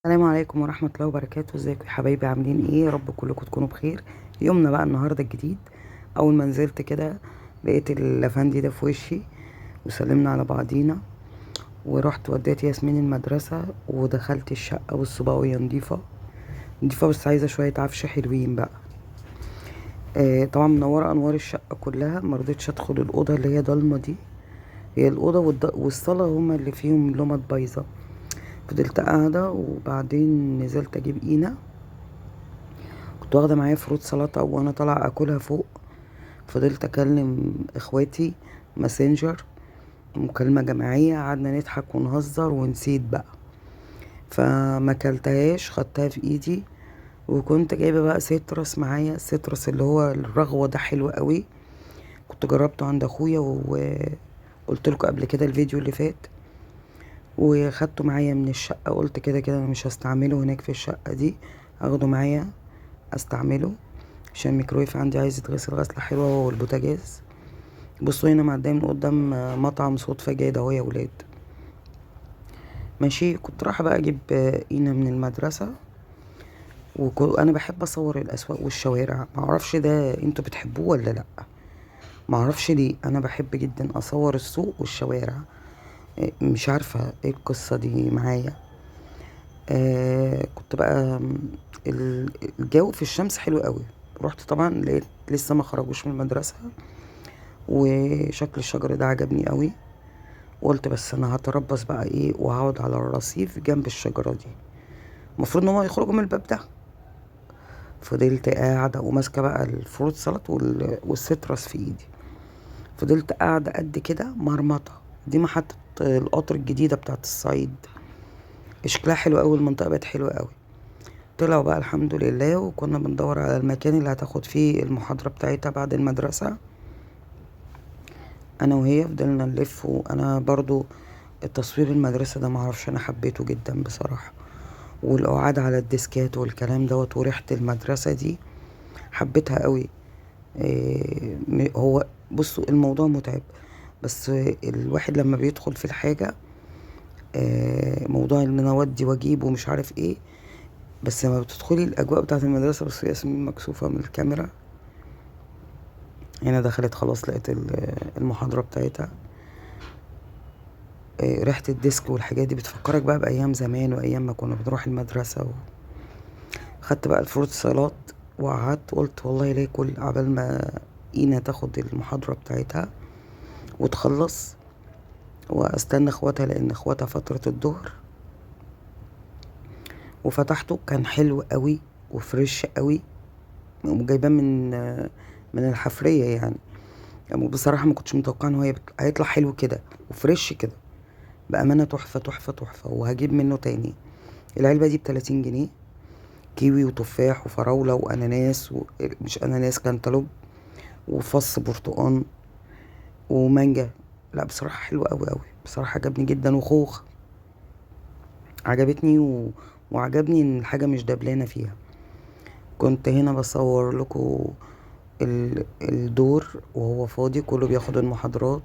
السلام عليكم ورحمة الله وبركاته. ازيكم يا حبايبي؟ عاملين ايه؟ يا رب كلكم تكونوا بخير. يومنا بقى النهارده الجديد. اول ما نزلت كده لقيت اللافندي ده في وشي، وسلمنا على بعضينا، ورحت وديت ياسمين المدرسة، ودخلت الشقة والصباوية نضيفة نضيفة، بس عايزة شوية عفش حلوين بقى. طبعا منورة انوار الشقة كلها، مرضتش ادخل الأوضة اللي هي ضلمة دي. هي الأوضة والصالة هما اللي فيهم لمط بايظة. فضلت قاعدة وبعدين نزلت اجيب قينة. كنت واخده معايا فروت سلطه وانا طالعه اكلها فوق. فضلت اكلم اخواتي ماسنجر، مكالمه جماعيه، قعدنا نضحك ونهزر ونسيت بقى. فما كلتهاش، خدتها في ايدي. وكنت جايبه بقى سيترس معايا، السيترس اللي هو الرغوه ده حلو قوي. كنت جربته عند اخويا وقلت لكم قبل كده الفيديو اللي فات. وخدته معايا من الشقه، قلت كده كده انا مش هستعمله هناك في الشقه دي، اخده معايا استعمله، عشان الميكرويف عندي عايز يتغسل غسله حلوه هو والبوتاجاز. بصوا هنا معديه من قدام مطعم صدفه جاي ده اهو يا ولاد. ماشي، كنت رايحه بقى اجيب قينه من المدرسه. وانا بحب اصور الاسواق والشوارع، معرفش ده انتوا بتحبوه ولا لا. معرفش ليه انا بحب جدا اصور السوق والشوارع. مش عارفه ايه القصه دي معايا. كنت بقى الجو في الشمس حلو قوي. رحت طبعا لقيت لسه ما خرجوش من المدرسه، وشكل الشجر ده عجبني قوي. قلت بس انا هتربص بقى ايه، وهقعد على الرصيف جنب الشجرة دي، المفروض ان هما يخرجوا من الباب ده. فضلت قاعدة وماسكة بقى الفروت سلطة والسيترس في ايدي. فضلت قاعدة قد كده مرمطة. دي محطة القطر الجديدة بتاعت الصعيد، شكلها حلو قوي، المنطقة بقت حلوة قوي. طلعوا بقى الحمد لله، وكنا بندور على المكان اللي هتاخد فيه المحاضرة بتاعتها بعد المدرسة. انا وهي فضلنا نلف، وانا برضو التصوير المدرسة ده معرفش انا حبيته جدا بصراحة. والقعاد على الديسكات والكلام دوت وريحة المدرسة دي حبيتها قوي. هو بصوا الموضوع متعب، بس الواحد لما بيدخل في الحاجة، موضوع ان انا اودي واجيب ومش عارف ايه. بس لما بتدخلي الاجواء بتاعة المدرسة، بس ياسمين مكسوفة من الكاميرا. هنا دخلت خلاص، لقيت المحاضرة بتاعتها. ريحة الديسك والحاجات دي بتفكرك بقى بأيام زمان وأيام ما كنا بنروح المدرسة. خدت بقى الفروت سلطات وقعدت قلت والله ليه كل عبال ما اينا تاخد المحاضرة بتاعتها وتخلص، واستنى اخواتها لان اخواتها فترة الظهر. وفتحته كان حلو قوي وفريش قوي، وجايباه من الحفرية يعني. بصراحة ما كنتش متوقعة ان هو هيطلع حلو كده وفريش كده. بأمانة تحفة تحفة تحفة، وهجيب منه تاني. العلبة دي ب30 جنيه، كيوي وتفاح وفراولة وأناناس مش أناناس، كانتالوب، وفص برتقان ومانجا. لا بصراحة حلو قوي قوي، بصراحة عجبني جدا. وخوخ عجبتني وعجبني ان الحاجة مش دبلانة فيها. كنت هنا بصور لكم الدور وهو فاضي كله بياخد المحاضرات.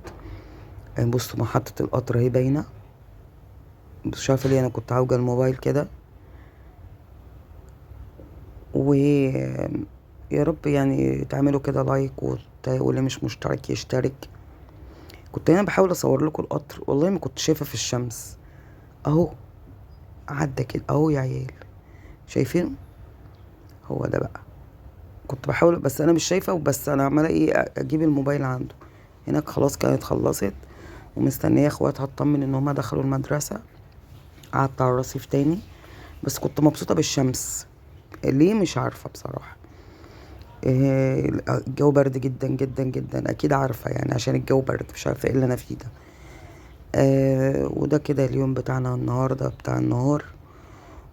بصوا محطة القطر اهي باينة. بس شايفة ليه انا كنت عاوجة الموبايل كده. و يا رب يعني تعملوا كده لايك، واللي مش مشترك يشترك. كنت هنا بحاول اصور لكم القطر، والله ما كنت شايفة في الشمس. اهو عدى كده اهو يا عيال، شايفينه؟ هو ده بقى. كنت بحاول بس انا مش شايفه، وبس انا عماله ايه اجيب الموبايل عنده. هناك خلاص كانت خلصت، ومستنيه اخواتها اطمن ان هما دخلوا المدرسه. قعدت على الرصيف تاني، بس كنت مبسوطه بالشمس. ليه مش عارفه بصراحه. الجو برد جدا جدا جدا، اكيد عارفه يعني عشان الجو برد، مش عارفه ايه اللي انا فيه ده. وده كده اليوم بتاعنا النهارده بتاع النهار.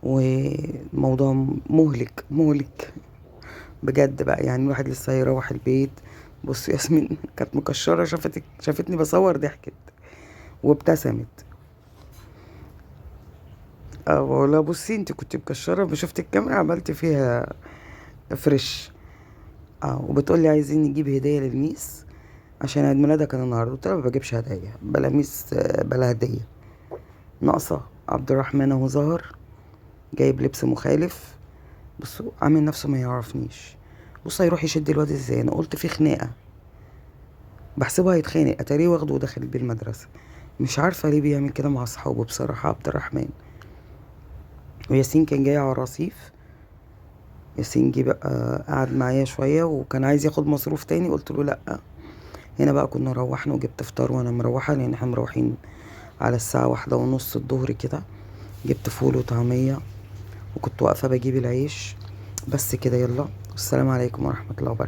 وموضوع مهلك مهلك بجد بقى، يعني الواحد لسه هيروح البيت. بص ياسمين كانت مكشرة، شافتني بصور ضحكت وابتسمت. اه والله، بصي انت كنت مكشرة، ما شفت الكاميرا عملت فيها فريش. اه، وبتقول لي عايزين نجيب هدية للميس عشان عيد ميلادها كان النهارده. قلت لها ما بجيبش هدايا، بلا ميس بلا هدية. ناقصة عبد الرحمن اهو ظهر، جايب لبس مخالف. بصوا عامل نفسه ما يعرفنيش. بص هيروح يشد الواد ازاي، انا قلت في خناقه، بحسبه هيتخانق، اتاريه واخده وداخل بيه المدرسه. مش عارفه ليه بيعمل كده مع اصحابه بصراحه عبد الرحمن. وياسين كان جاي على الرصيف. ياسين جه بقى قعد معايا شويه وكان عايز ياخد مصروف تاني، قلت له لا. هنا بقى كنا روحنا وجبت فطار وانا مروحه، لان احنا مروحين على الساعه 1:30 الظهر كده. جبت فول وطعميه وكنت واقفه بجيب العيش. بس كده، يلا والسلام عليكم ورحمه الله وبركاته.